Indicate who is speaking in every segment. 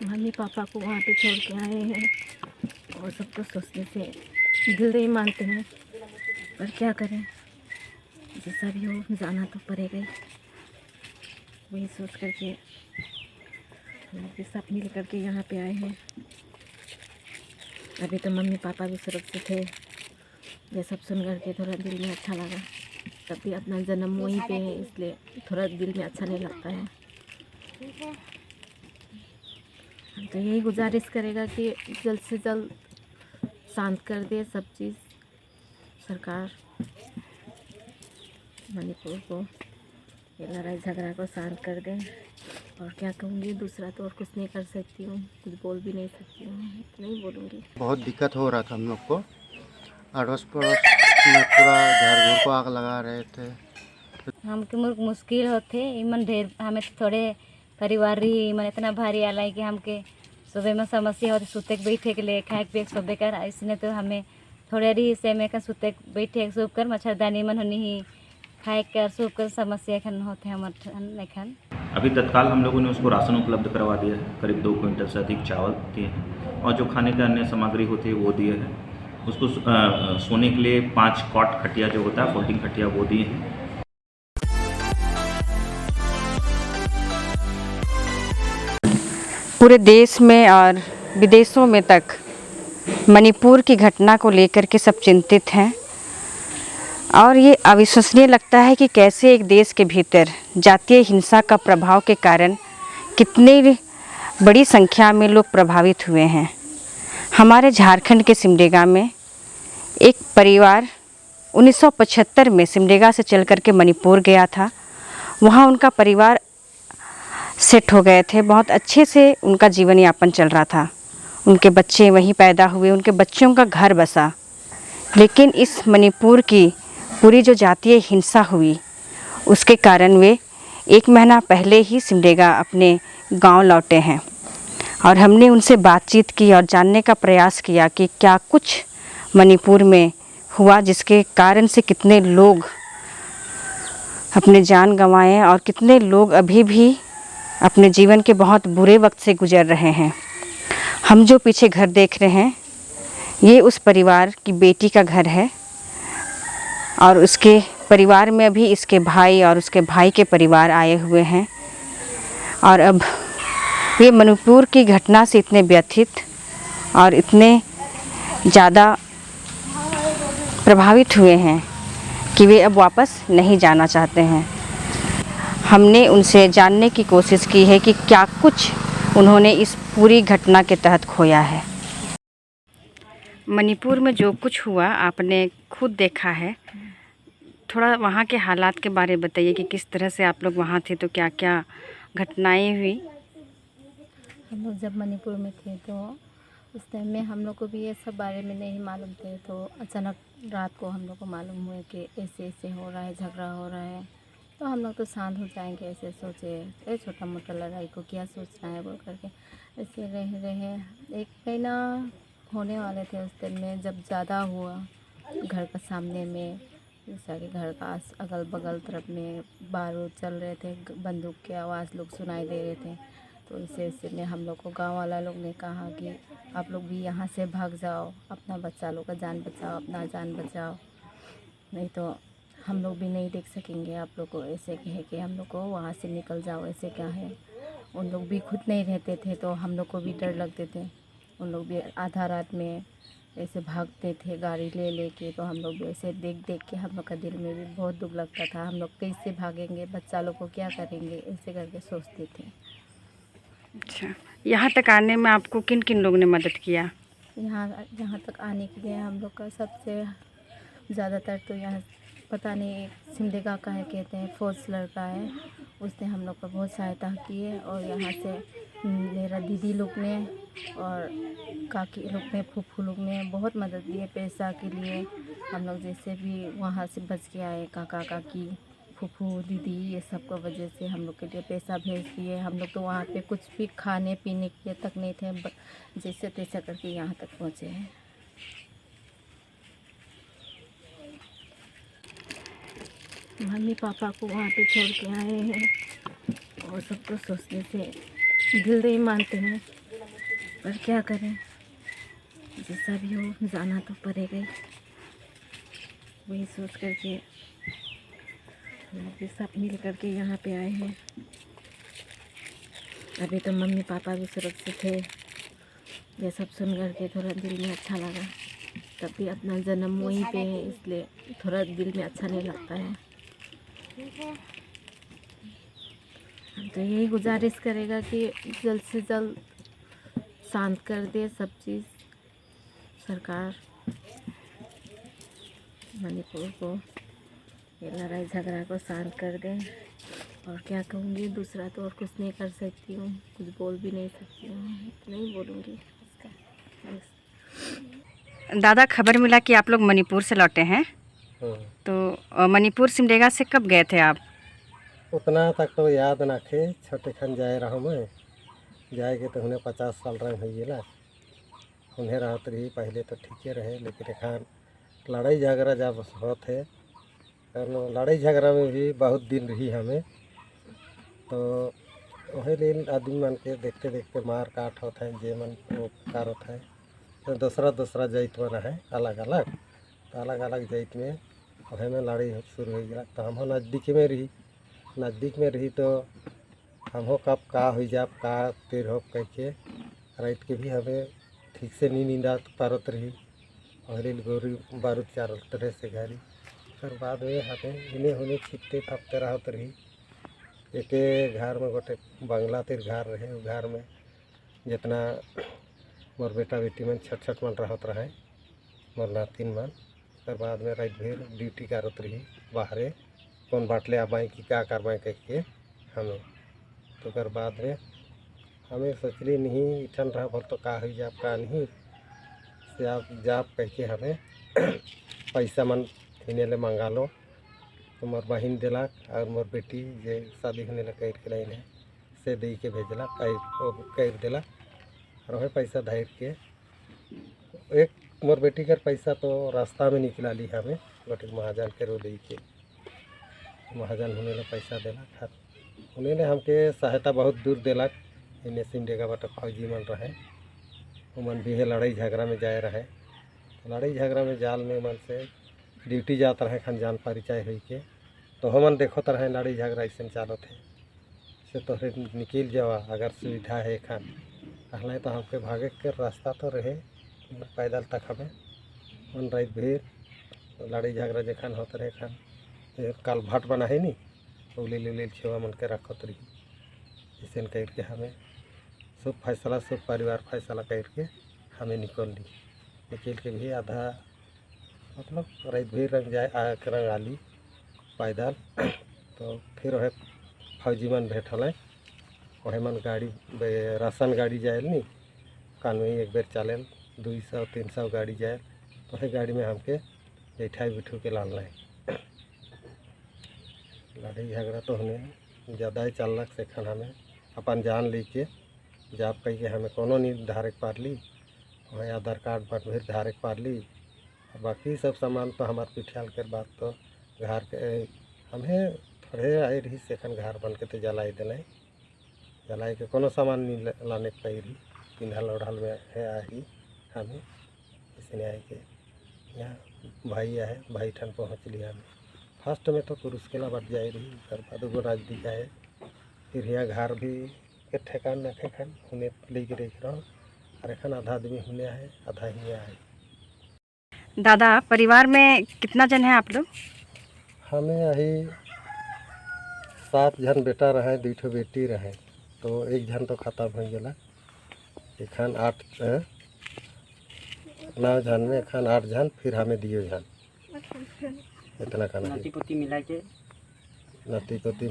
Speaker 1: Mummy papa को वहाँ पे छोड़ के आए हैं और सबको सोचने से दिल नहीं मानते हैं, पर क्या करें, जैसा भी हो जाना तो पड़ेगा ही। वही सोच करके हम भी सब मिल करके यहाँ पे आए हैं। अभी तो मम्मी पापा भी सुरक्षित थे, ये सब सुन करके थोड़ा दिल में अच्छा लगा। तभी अपना जन्म वहीं पे है, इसलिए थोड़ा दिल में अच्छा नहीं लगता है। हम तो यही गुजारिश करेगा कि जल्द से जल्द शांत कर दे सब चीज़ सरकार, मणिपुर को, ये लड़ाई झगड़ा को शांत कर दे। और क्या कहूँगी, दूसरा तो और कुछ नहीं कर सकती हूँ, कुछ बोल भी नहीं सकती हूँ, नहीं बोलूँगी।
Speaker 2: बहुत दिक्कत हो रहा था हम लोग को, अड़ोस पड़ोस में पूरा घर घर को आग लगा रहे थे।
Speaker 3: हमके मुश्किल होते इमन ढेर हमें थोड़े परिवार रही इमन इतना भारी आला है कि हमके सुबह में समस्या होती सुते के बैठे के लिए खाए पे सुबह कर इसने तो हमें थोड़े रही से में का सुते बैठे सूप कर मच्छरदानी मन होनी ही खाए कर सूप कर समस्या खन होते हमारे खन।
Speaker 4: अभी तत्काल हम लोगों ने उसको राशन उपलब्ध करवा दिया है, करीब 2 क्विंटल से अधिक चावल दिए हैं और जो खाने का अन्य सामग्री होती है वो दिए हैं। उसको सोने के लिए 5 कॉट खटिया जो होता है, फोल्डिंग खटिया, वो दिए हैं।
Speaker 5: पूरे देश में और विदेशों में तक मणिपुर की घटना को लेकर के सब चिंतित हैं और ये अविश्वसनीय लगता है कि कैसे एक देश के भीतर जातीय हिंसा का प्रभाव के कारण कितनी बड़ी संख्या में लोग प्रभावित हुए हैं। हमारे झारखंड के सिमडेगा में एक परिवार 1975 में सिमडेगा से चल कर के मणिपुर गया था। वहाँ उनका परिवार सेट हो गए थे, बहुत अच्छे से उनका जीवन यापन चल रहा था, उनके बच्चे वहीं पैदा हुए, उनके बच्चों का घर बसा। लेकिन इस मणिपुर की पूरी जो जातीय हिंसा हुई उसके कारण वे 1 महीना पहले ही सिमडेगा अपने गांव लौटे हैं और हमने उनसे बातचीत की और जानने का प्रयास किया कि क्या कुछ मणिपुर में हुआ जिसके कारण से कितने लोग अपने जान गंवाए और कितने लोग अभी भी अपने जीवन के बहुत बुरे वक्त से गुजर रहे हैं। हम जो पीछे घर देख रहे हैं ये उस परिवार की बेटी का घर है और उसके परिवार में अभी इसके भाई और उसके भाई के परिवार आए हुए हैं और अब ये मणिपुर की घटना से इतने व्यथित और इतने ज़्यादा प्रभावित हुए हैं कि वे अब वापस नहीं जाना चाहते हैं। हमने उनसे जानने की कोशिश की है कि क्या कुछ उन्होंने इस पूरी घटना के तहत खोया है। मणिपुर में जो कुछ हुआ आपने खुद देखा है, थोड़ा वहाँ के हालात के बारे में बताइए कि किस तरह से आप लोग वहाँ थे, तो क्या क्या घटनाएं हुई।
Speaker 1: हम लोग जब मणिपुर में थे तो उस टाइम में हम लोग को भी ये सब बारे में नहीं मालूम थे। तो अचानक रात को हम लोग को मालूम हुआ कि ऐसे ऐसे हो रहा है, झगड़ा हो रहा है। तो हम लोग तो शांत हो जाएंगे, ऐसे सोचे, ये छोटा मोटा लड़ाई को क्या सोचना है बोल करके ऐसे रहे 1 महीना होने वाले थे। उस टाइम में जब ज़्यादा हुआ, घर का सामने में जैसा कि घर का अगल बगल तरफ में बारूद चल रहे थे, बंदूक की आवाज़ लोग सुनाई दे रहे थे। तो ऐसे में हम लोग को गांव वाला लोग ने कहा कि आप लोग भी यहाँ से भाग जाओ, अपना बच्चा लोग का जान बचाओ, अपना जान बचाओ, नहीं तो हम लोग भी नहीं देख सकेंगे आप लोग को। ऐसे कहे कि हम लोग को वहाँ से निकल जाओ, ऐसे क्या है। उन लोग भी खुद नहीं रहते थे तो हम लोग को भी डर लगते थे। उन लोग भी आधा रात में ऐसे भागते थे गाड़ी ले लेके, तो हम लोग भी ऐसे देख देख के हम लोग का दिल में भी बहुत दुख लगता था। हम लोग कैसे भागेंगे, बच्चा लोग को क्या करेंगे, ऐसे करके सोचते थे।
Speaker 5: अच्छा, यहाँ तक आने में आपको किन किन लोगों ने मदद किया।
Speaker 1: यहाँ तक आने के लिए हम लोग का सबसे ज़्यादातर तो यहाँ पता नहीं सिमडेगा का है, कहते हैं फौज लड़का है, उसने हम लोग को बहुत सहायता की है। और यहाँ से मेरा दीदी लोग ने और काकी लोग ने, फूफू लोग ने बहुत मदद दी है पैसा के लिए। हम लोग जैसे भी वहाँ से बच के आए, काका काकी फूफू दीदी ये सब को वजह से हम लोग के लिए पैसा भेज दिए। हम लोग तो वहाँ पे कुछ भी खाने पीने के लिए तक नहीं थे, जैसे तैसे करके यहाँ तक पहुँचे हैं। मम्मी पापा को वहाँ पे छोड़ के आए हैं और सबको सोचने से दिल नहीं मानते हैं, पर क्या करें, जैसा भी हो जाना तो पड़ेगा ही। वही सोच करके हम भी सब मिल करके यहाँ पे आए हैं। अभी तो मम्मी पापा भी सुरक्षित है। ये सब सुन करके थोड़ा दिल में अच्छा लगा। तभी अपना जन्म वहीं पे है, इसलिए थोड़ा दिल में अच्छा नहीं लगता है। हम तो यही गुजारिश करेगा कि जल्द से जल्द शांत कर दे सब चीज़ सरकार, मणिपुर को ये लड़ाई झगड़ा को शांत कर दे। और क्या कहूँगी, दूसरा तो और कुछ नहीं कर सकती हूँ, कुछ बोल भी नहीं सकती हूँ, इतना ही बोलूँगी इसका बस।
Speaker 5: दादा, खबर मिला कि आप लोग मणिपुर से लौटे हैं, तो मणिपुर सिमडेगा से कब गए थे आप?
Speaker 6: उतना तक तो याद ना थे, छोटे खन जाए रहा मैं, जाएगे तो उन्हें 50 साल रंग हो गया। उन्हें रहत रही पहले तो ठीक रहे, लेकिन एखान लड़ाई झगड़ा जब होते और लड़ाई झगड़ा में भी बहुत दिन रही हमें, तो वही दिन आदमी मन के देखते देखते मार काट होता है, जे मन वो कार होता है। तो दूसरा जाइत में रहे अलग अलग, तो अलग अलग जाइत में वही में लड़ाई शुरू हो गया। तो हम नज़दीक में रही तो हम हो कब का हो जाब का तेर हो कह के रात के भी हमें ठीक से नहीं नींदा पारत रही। और गोरी बारूद चार तरह से घरी, फिर बाद में हमें इन्हें होने छिपते थपते रहत रही। एक घर में गोटे बंगला तिर घर रहे, वो घर में जितना मोर बेटा बेटी मन छठ मन रहत रहे, मोर नातिन मन। फिर बाद में रात भर ड्यूटी करत रही बाहरे, कौन बाटले आबाई कि क्या करवाएँ कह के हमें। तो फिर बाद में हमें सोचली नहीं इठन रहा भर तो का हो जाब का नहीं से आप जाप कह के हमें पैसा मन हिने ले मंगा लो। तो मोर बहन दिलक और मोर बेटी जे शादी होने लग कर लाइन है से दे के भेजला कर दिलक। और वही पैसा धैर के एक मोर बेटी कर पैसा तो रास्ता में निकला ली हमें, गोटे महाजन के रो दे के महाजन होने ले पैसा दिलक। उन्हें ने हमके सहायता बहुत दूर दिलक। इन्हें सिमडेगा बट फौजी मन रहे, मन भी है लड़ाई झगड़ा में जाए रहे। लड़ाई झगड़ा में जाल में मन से ड्यूटी जाता रहे खन जान परिचय हो के, तो हमन देखो तो रहे लड़ाई झगड़ा ऐसे चालत है से तो निकल जावा अगर सुविधा है खान कहला तो हमके भागे के रास्ता तो रहे पैदल तक हमें मन रात भीड़ लड़ाई झगड़ा जखन होते रहे खान काल भाट बना है नी उलिल छुआ मन के रखत रही। ऐसे करके हमें सब फैसला सब परिवार फैसला करके हमें निकल के भी आधा मतलब रात भीड़ रंग जाए रंग आली पैदल। तो फिर वह फौजी मन भेटल वही मन गाड़ी राशन गाड़ी जाए नी कानवे एक बेर चले 200-300 गाड़ी जाए, तो वही गाड़ी में हमके बैठा बिठू के लाल है। लड़ाई झगड़ा तो हमें ज़्यादा ही चलक से खन हमें अपन जान लेके जाप कह के हमें कोनो नहीं धारक पार ली, वही आधार कार्ड पर भी धारक पार ली। बाकी सब सामान तो हमारे पिठियाल के बाद तो घर के हमें थोड़े आए रही सेखन घर बन के तो जलाई के कोनो सामान नहीं लाने पाई रही, पिंधल ओढ़ल में है आई हमें इसने आए के यहाँ भाई आए भाई ठन पहुँच लिया हमें। फर्स्ट में तो पुरुष के बाद जाए रही, फिर बाद वो नजदीक आए, फिर यहाँ घर भी के ठेकान न ठेकान उन्हें ले के देख रहा हूँ। और एखन आधा आदमी होने आए आधा ही आए।
Speaker 5: दादा, परिवार में कितना जन है आप लोग?
Speaker 6: हमें यही 7 जन बेटा रहे 2 ठो बेटी रहे, तो एक जन तो खत्म हो गया। एखन 9 जन में एखन 8 जन, फिर हमें दियो जन इतना खाना नाती पोती मिला के नाती पोती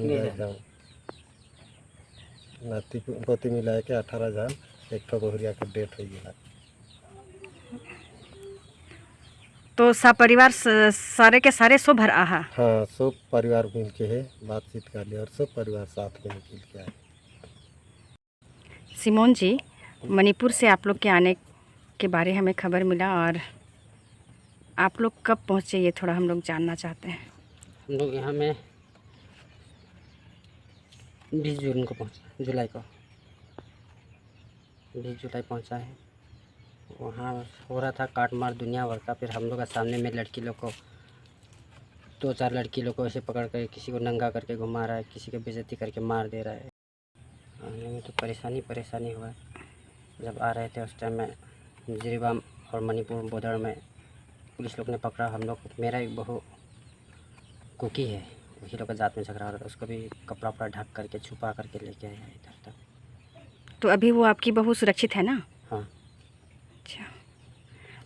Speaker 6: मिला के 18 जन, एक तो बहुरिया के डेथ हो गया।
Speaker 5: तो सब परिवार सारे के सारे सो भर आहा?
Speaker 6: हाँ, सब परिवार मिल के है बातचीत कर लिया और सब परिवार साथ में निकल के आए।
Speaker 5: सिमोन जी, मणिपुर से आप लोग के आने के बारे हमें खबर मिला, और आप लोग कब पहुँचे ये थोड़ा हम लोग जानना चाहते हैं।
Speaker 7: हम लोग यहाँ में 20 जून को पहुँचे, जुलाई को। 20 जुलाई पहुंचा है। वहाँ हो रहा था काट मार दुनिया भर का। फिर हम लोग के सामने में लड़की लोग को 2-4 लड़की लोग को ऐसे पकड़ कर किसी को नंगा करके घुमा रहा है, किसी को बेइज्जती करके मार दे रहा है। आने में तो परेशानी हुआ है। जब आ रहे थे उस टाइम में जिरीबाम और मणिपुर बॉर्डर में पुलिस लोग ने पकड़ा हम लोग। मेरा एक बहू कुकी है, वही लोग का जात में झगड़ा हो रहा था, उसको भी कपड़ा वपड़ा ढक करके छुपा करके लेके आया इधर तक।
Speaker 5: तो अभी वो आपकी बहू सुरक्षित है ना?
Speaker 7: हाँ,
Speaker 5: अच्छा।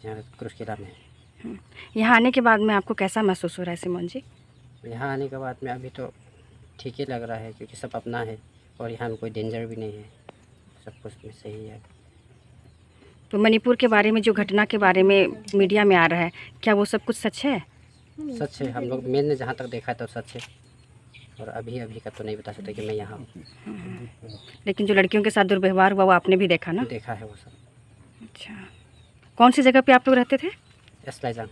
Speaker 7: यहाँ क्रुशकिला में।
Speaker 5: यहाँ आने के बाद में आपको कैसा महसूस हो रहा है सिमोन जी?
Speaker 7: यहाँ आने के बाद में अभी तो ठीक ही लग रहा है, क्योंकि सब अपना है और यहाँ में कोई डेंजर भी नहीं है, सब कुछ में सही है।
Speaker 5: तो मणिपुर के बारे में जो घटना के बारे में मीडिया में आ रहा है, क्या वो सब कुछ सच है?
Speaker 7: सच है, हम लोग मैंने जहाँ तक देखा है तो सच है, और अभी का तो नहीं बता सकते कि मैं यहाँ हूँ।
Speaker 5: लेकिन जो लड़कियों के साथ दुर्व्यवहार हुआ वो आपने भी देखा ना?
Speaker 7: देखा है वो सब।
Speaker 5: अच्छा, कौन सी जगह पे आप लोग रहते थे?
Speaker 7: एसलाइजांग,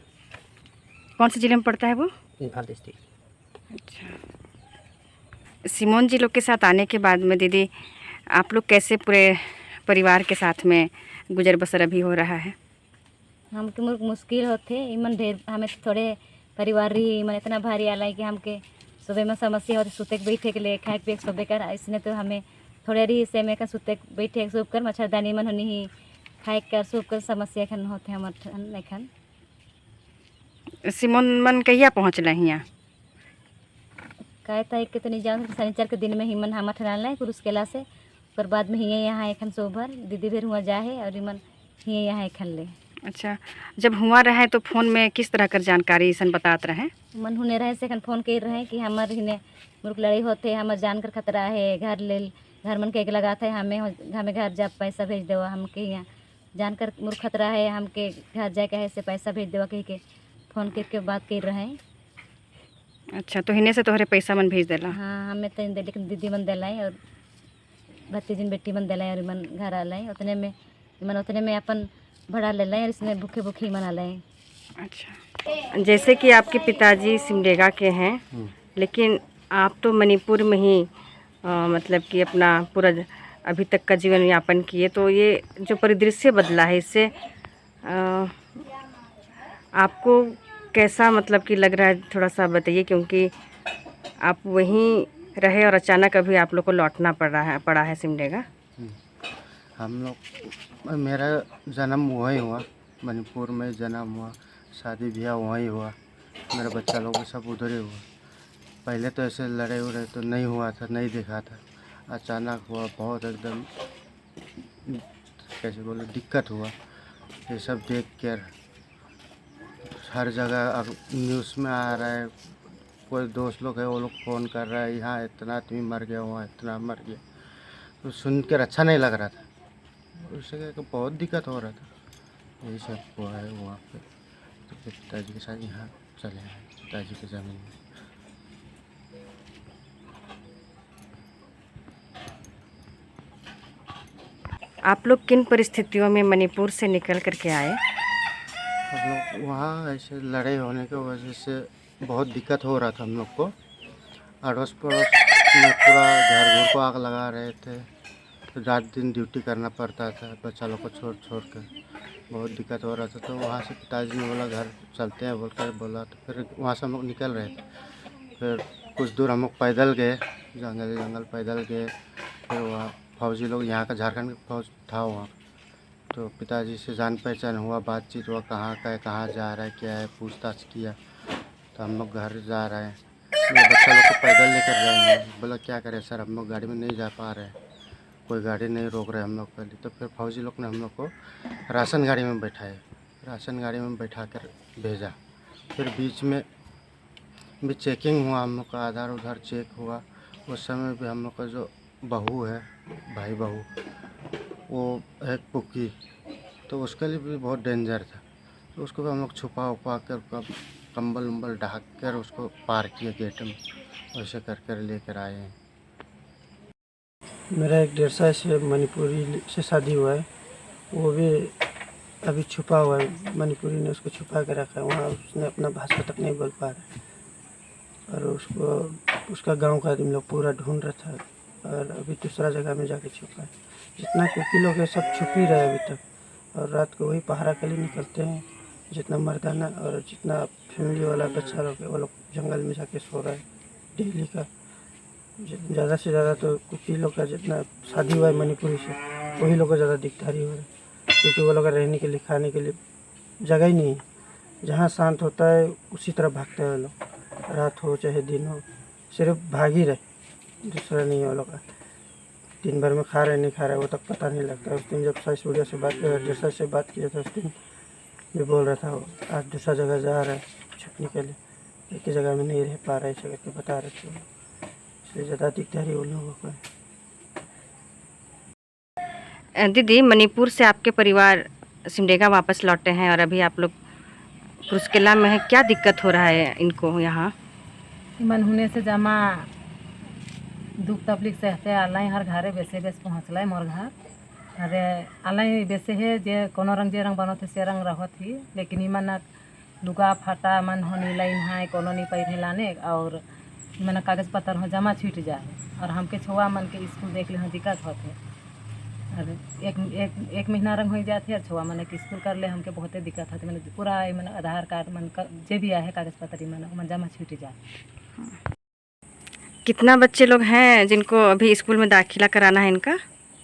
Speaker 5: कौन से जिले में पड़ता है वो?
Speaker 7: इम्फाल डिस्ट्रिक्ट।
Speaker 5: अच्छा, सिमोन जी लोग के साथ आने के बाद में दीदी आप लोग कैसे पूरे परिवार के साथ में गुजर बसर अभी हो रहा है?
Speaker 3: हमके मुश्किल होते इमन ढेर हमें थोड़े परिवार रही मन इतना भारी आला कि हमके सुबह में समस्या होती सुते के बैठे के लिए खाए पिए सुबह कर। इसने तो हमें थोड़े रही से में सुते बैठे सूप कर मच्छरदानी मन होनी ही खाए कर सूप कर समस्या खन होते हमारे खन।
Speaker 5: सिमोन मन कहिया पहुँचल यहाँ?
Speaker 3: कहता है कि तो नहीं जाऊँ, शनिचर के दिन में ही मन हम ठहराल है कुरुस केला से, पर बाद में ही यहाँ एखन सोभर दीदी फिर हुआ जाए और इमन ही यहाँ एखन ले।
Speaker 5: अच्छा, जब हुआ रहे तो फ़ोन में किस तरह कर जानकारी सन बतात रहे?
Speaker 3: मन हुने रहे से फ़ोन कर रहे कि हमार हिने मुर्ख लड़ाई होते, हमार जान कर खतरा है, घर मन के लगा था हमें घर जा पैसा भेज देवा, हमके यहाँ जान कर मुर्ख खतरा है, हमके घर जा के से पैसा भेज देवा कह के फ़ोन करके बात कर रहे हैं।
Speaker 5: अच्छा, तो हिने से तोहरे पैसा मन भेज देला?
Speaker 3: हाँ, हमें तो लेकिन दीदी मन दिलाई और भतीजिन बेटी मन दिलाई और मन घर आलाई उतने में अपन भड़ा ले लें और इसमें भूखे भूखे मना लें।
Speaker 5: अच्छा, जैसे कि आपके पिताजी सिमडेगा के हैं, लेकिन आप तो मणिपुर में ही मतलब कि अपना पूरा अभी तक का जीवन यापन किए, तो ये जो परिदृश्य बदला है इससे आपको कैसा मतलब कि लग रहा है, थोड़ा सा बताइए, क्योंकि आप वहीं रहे और अचानक अभी आप लोग को लौटना पड़ा है सिमडेगा।
Speaker 2: हम लोग मेरा जन्म वहीं हुआ, मणिपुर में जन्म हुआ, शादी ब्याह वहीं हुआ, मेरा बच्चा लोग सब उधर ही हुआ। पहले तो ऐसे लड़े उड़े तो नहीं हुआ था, नहीं देखा था, अचानक हुआ, बहुत एकदम कैसे बोले दिक्कत हुआ। ये सब देख कर हर जगह अब न्यूज़ में आ रहा है, कोई दोस्त लोग है वो लोग फ़ोन कर रहा है यहाँ इतना आदमी मर गया, वहाँ इतना मर गया, तो सुन कर अच्छा नहीं लग रहा था। उससे बहुत दिक्कत हो रहा था। यही सब हुआ है वहाँ पे, तो फिर पिताजी के साथ यहाँ चले आए, पिताजी की ज़मीन में।
Speaker 5: आप लोग किन परिस्थितियों में मणिपुर से निकल करके आए?
Speaker 2: हम लोग वहाँ ऐसे लड़ाई होने की वजह से बहुत दिक्कत हो रहा था हम लोग को। अड़ोस पड़ोस में पूरा घर घर को आग लगा रहे थे, तो रात दिन ड्यूटी करना पड़ता था बच्चा लोग को छोड़ छोड़ कर, बहुत दिक्कत हो रहा था। तो वहाँ से पिताजी ने बोला घर चलते हैं बोला, तो फिर वहाँ से हम लोग निकल रहे थे। फिर कुछ दूर हम लोग पैदल गए, जंगल पैदल गए। फिर वहाँ फौजी लोग, यहाँ का झारखंड का फौज था वहाँ, तो पिताजी से जान पहचान हुआ, बातचीत हुआ, कहाँ का है, कहाँ जा रहा है, क्या है, पूछताछ किया। तो हम लोग घर जा रहे हैं, मेरे बच्चा लोग को पैदल लेकर जाएंगे। बोला क्या करें सर, हम लोग गाड़ी में नहीं जा पा रहे हैं, कोई गाड़ी नहीं रोक रहे हम लोग पहले। तो फिर फौजी लोग ने हम लोग को राशन गाड़ी में बैठाए, राशन गाड़ी में बैठा कर भेजा। फिर बीच में भी चेकिंग हुआ, हम लोग का आधार उधार चेक हुआ। उस समय भी हम लोग का जो बहू है, भाई बहू, वो है कुकी, तो उसके लिए भी बहुत डेंजर था। तो उसको भी हम लोग छुपा उपा कर कंबल उम्बल ढक कर उसको पार किए गेट में, वैसे कर कर लेकर आए हैं।
Speaker 8: मेरा एक 1.5 साल से मणिपुरी से शादी हुआ है, वो भी अभी छुपा हुआ है, मणिपुरी ने उसको छुपा के रखा है। वहाँ उसने अपना भाषा तक नहीं बोल पा रहा है, और उसको उसका गांव का आदमी लोग पूरा ढूंढ रहा था और अभी दूसरा जगह में जाके छुपा है। जितना कुकी लोग है सब छुप ही रहे अभी तक, और रात को वही पहरा के लिए निकलते हैं। जितना मर्दाना और जितना फैमिली वाला बच्चा लोग है वो लोग जंगल में जाके सो रहा है डेली का। ज़्यादा से ज़्यादा तो कुकी लोग का जितना शादी हुआ है मणिपुरी से, वही लोग को ज़्यादा दिकदारी हो रहा है, क्योंकि वो लोग का रहने के लिए खाने के लिए जगह ही नहीं है। जहाँ शांत होता है उसी तरह भागते हैं वो लोग, रात हो चाहे दिन हो, सिर्फ भाग ही रहे, दूसरा नहीं है वो लोग का। दिन भर में खा रहे नहीं खा रहे वो तक पता नहीं लगता। उस दिन जब साइस वीडियो से बात किया, जैसा से बात किया था, उस दिन भी बोल रहा था वो आज दूसरा जगह जा रहा है छुपने के लिए, एक ही जगह में नहीं रह पा रहा है, ऐसे करके बता रहे थे। इसलिए ज़्यादा दिकदारी उन लोगों को है।
Speaker 5: दीदी, मणिपुर से आपके परिवार सिमडेगा वापस लौटे हैं और अभी आप लोग क्रुसकेला में है, क्या दिक्कत हो रहा है इनको यहाँ?
Speaker 9: मन होने से जमा दुख तकलीफ सहते आलाई हर घरे बेसे बेस पहुँचल मोर घर। अरे आलाई बेसे है जे कोनो रंग जे रंग बनत है से रंग रहत ही, लेकिन इमन लुगा फाटा मन होनी लाइन है कोनो नहीं पैर लाने, और मन कागज पत्र हो जमा छूट जाए, और हमके छुआ मन के स्कूल देख ले दिक्कत होते। अरे एक महीना रंग हो जाते और छुआ मन के स्कूल कर ले हमके बहुते दिक्कत होती। मैंने पूरा मन आधार कार्ड मन जे भी है कागज पत्र मन जमा छूट जाए।
Speaker 5: कितना बच्चे लोग हैं जिनको अभी स्कूल में दाखिला कराना है इनका?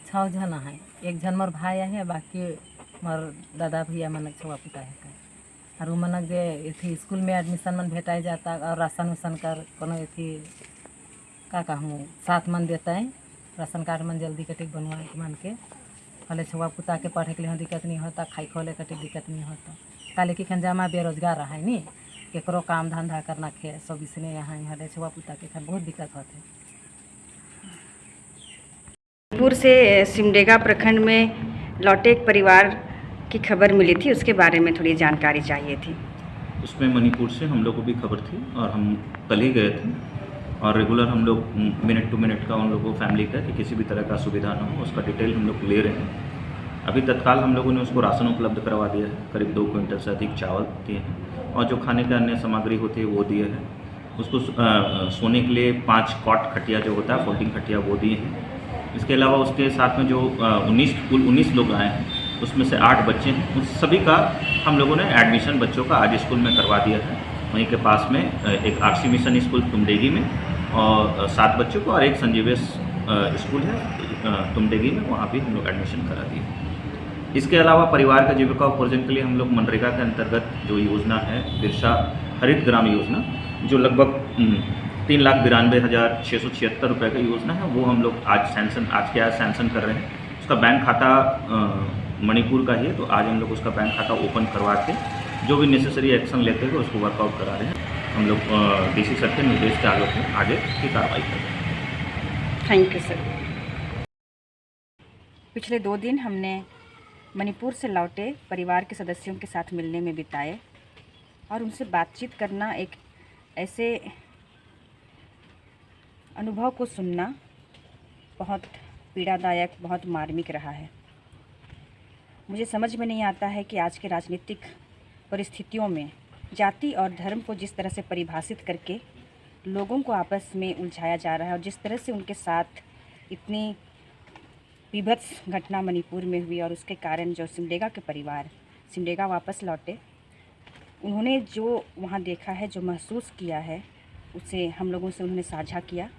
Speaker 9: 6 जना है, एक जन मोर भाई है, बाकी मोर दादा भैया मन छुआ पुता है। और मन जे इथी स्कूल में एडमिशन मन भेटाई जाता, और राशन उसन कर कोनो इथी का कहूँ 7 मन देता है राशन कार्ड मन जल्दी कटिक बनवा मन के पहले छुआ पुता के पढ़े के लिए दिक्कत नहीं होता, खाई खोले कटिक दिक्कत नहीं होता। काले की खन जमा बेरोजगार रहा है नी, केकरो काम धंधा करना खे सब इसने यहाँ छुआ पुता के खन बहुत दिक्कत होते।
Speaker 5: मणिपुर से सिमडेगा प्रखंड में लौटे एक परिवार की खबर मिली थी, उसके बारे में थोड़ी जानकारी चाहिए थी।
Speaker 4: उसमें मणिपुर से हम लोग को भी खबर थी और हम कल ही गए थे, और रेगुलर हम लोग मिनट टू मिनट का उन लोगों को फैमिली का कि किसी भी तरह का सुविधा ना हो उसका डिटेल हम लोग ले रहे हैं। अभी तत्काल हम लोगों ने उसको राशन उपलब्ध करवा दिया है, करीब 2 क्विंटल से अधिक चावल दिए हैं, और जो खाने का अन्य सामग्री होती है वो दिए हैं। उसको सोने के लिए 5 कॉट खटिया जो होता है फोल्डिंग खटिया वो दिए हैं। इसके अलावा उसके साथ में जो 19 लोग आए हैं उसमें से 8 बच्चे हैं, उन सभी का हम लोगों ने एडमिशन बच्चों का आज स्कूल में करवा दिया है। वहीं के पास में एक आरसी मिशन स्कूल तुमडेगी में और 7 बच्चों को, और एक संजीवेश स्कूल है तुमडेगी में, वहाँ भी हम लोग एडमिशन करा दिए। इसके अलावा परिवार का जीविका उपार्जन के लिए हम लोग मनरेगा के अंतर्गत जो योजना है बिरसा हरित ग्राम योजना, जो लगभग 3,92,676 रुपये का योजना है, वो हम लोग आज सैंक्शन कर रहे हैं। उसका बैंक खाता मणिपुर का ही है, तो आज हम लोग उसका बैंक खाता ओपन करवा के जो भी नेसेसरी एक्शन लेते हुए उसको वर्कआउट करा रहे हैं। हम लोग डीसी सर के निर्देश के आलोक में आगे की कार्रवाई कर रहे हैं।
Speaker 5: Thank you sir. पिछले 2 दिन हमने मणिपुर से लौटे परिवार के सदस्यों के साथ मिलने में बिताए, और उनसे बातचीत करना, एक ऐसे अनुभव को सुनना बहुत पीड़ादायक, बहुत मार्मिक रहा है। मुझे समझ में नहीं आता है कि आज के राजनीतिक परिस्थितियों में जाति और धर्म को जिस तरह से परिभाषित करके लोगों को आपस में उलझाया जा रहा है, और जिस तरह से उनके साथ इतनी विभत्स घटना मणिपुर में हुई, और उसके कारण जो सिमडेगा के परिवार सिमडेगा वापस लौटे, उन्होंने जो वहाँ देखा है, जो महसूस किया है, उसे हम लोगों से उन्होंने साझा किया।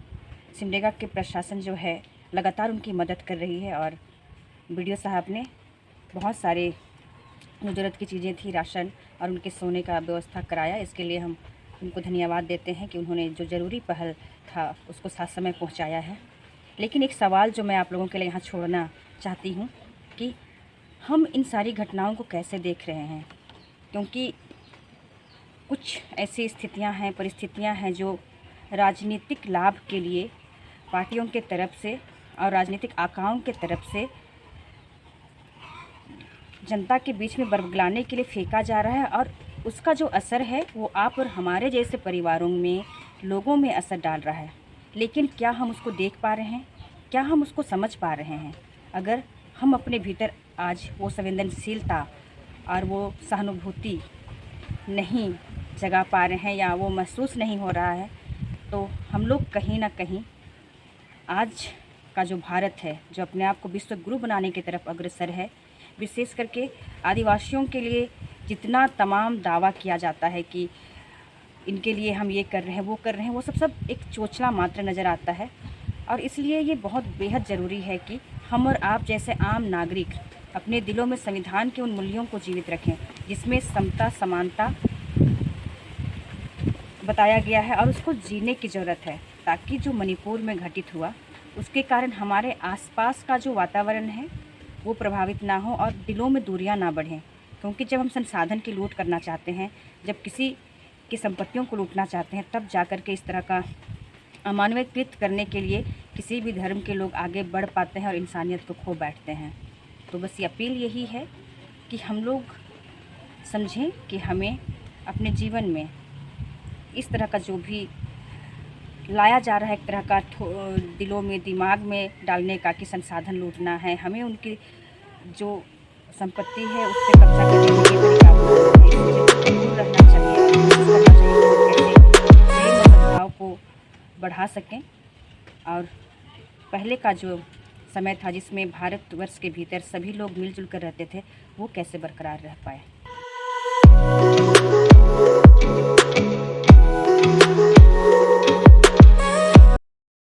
Speaker 5: सिमडेगा के प्रशासन जो है लगातार उनकी मदद कर रही है, और बीडीओ साहब ने बहुत सारे जो ज़रूरत की चीज़ें थी, राशन और उनके सोने का व्यवस्था कराया। इसके लिए हम उनको धन्यवाद देते हैं कि उन्होंने जो ज़रूरी पहल था उसको साथ समय पहुंचाया है। लेकिन एक सवाल जो मैं आप लोगों के लिए यहाँ छोड़ना चाहती हूँ कि हम इन सारी घटनाओं को कैसे देख रहे हैं, क्योंकि कुछ ऐसी स्थितियाँ हैं, परिस्थितियाँ हैं जो राजनीतिक लाभ के लिए पार्टियों के तरफ से और राजनीतिक आकाओं के तरफ से जनता के बीच में बरगलाने के लिए फेंका जा रहा है, और उसका जो असर है वो आप और हमारे जैसे परिवारों में, लोगों में असर डाल रहा है। लेकिन क्या हम उसको देख पा रहे हैं? क्या हम उसको समझ पा रहे हैं? अगर हम अपने भीतर आज वो संवेदनशीलता और वो सहानुभूति नहीं जगा पा रहे हैं, या वो महसूस नहीं हो रहा है, तो हम लोग कहीं ना कहीं आज
Speaker 10: का जो भारत है, जो अपने आप को विश्व गुरु बनाने की तरफ अग्रसर है, विशेष करके आदिवासियों के लिए जितना तमाम दावा किया जाता है कि इनके लिए हम ये कर रहे हैं, वो कर रहे हैं, वो सब एक चोचला मात्र नज़र आता है। और इसलिए ये बहुत बेहद ज़रूरी है कि हम और आप जैसे आम नागरिक अपने दिलों में संविधान के उन मूल्यों को जीवित रखें जिसमें समता समानता बताया गया है, और उसको जीने की ज़रूरत है, ताकि जो मणिपुर में घटित हुआ उसके कारण हमारे आसपास का जो वातावरण है वो प्रभावित ना हो और दिलों में दूरियां ना बढ़ें। क्योंकि जब हम संसाधन की लूट करना चाहते हैं, जब किसी की संपत्तियों को लूटना चाहते हैं, तब जाकर के इस तरह का अमानवीकृत करने के लिए किसी भी धर्म के लोग आगे बढ़ पाते हैं और इंसानियत को खो बैठते हैं। तो बस ये अपील यही है कि हम लोग समझें कि हमें अपने जीवन में इस तरह का जो भी लाया जा रहा है, एक तरह का दिलों में दिमाग में डालने का कि संसाधन लूटना है, हमें उनकी जो संपत्ति है उस पर कब्जा करने के लिए दूर रहना चाहिए, बदलाव को बढ़ा सकें। और पहले का जो समय था जिसमें भारतवर्ष के भीतर सभी लोग मिलजुल कर रहते थे, वो कैसे बरकरार रह पाए।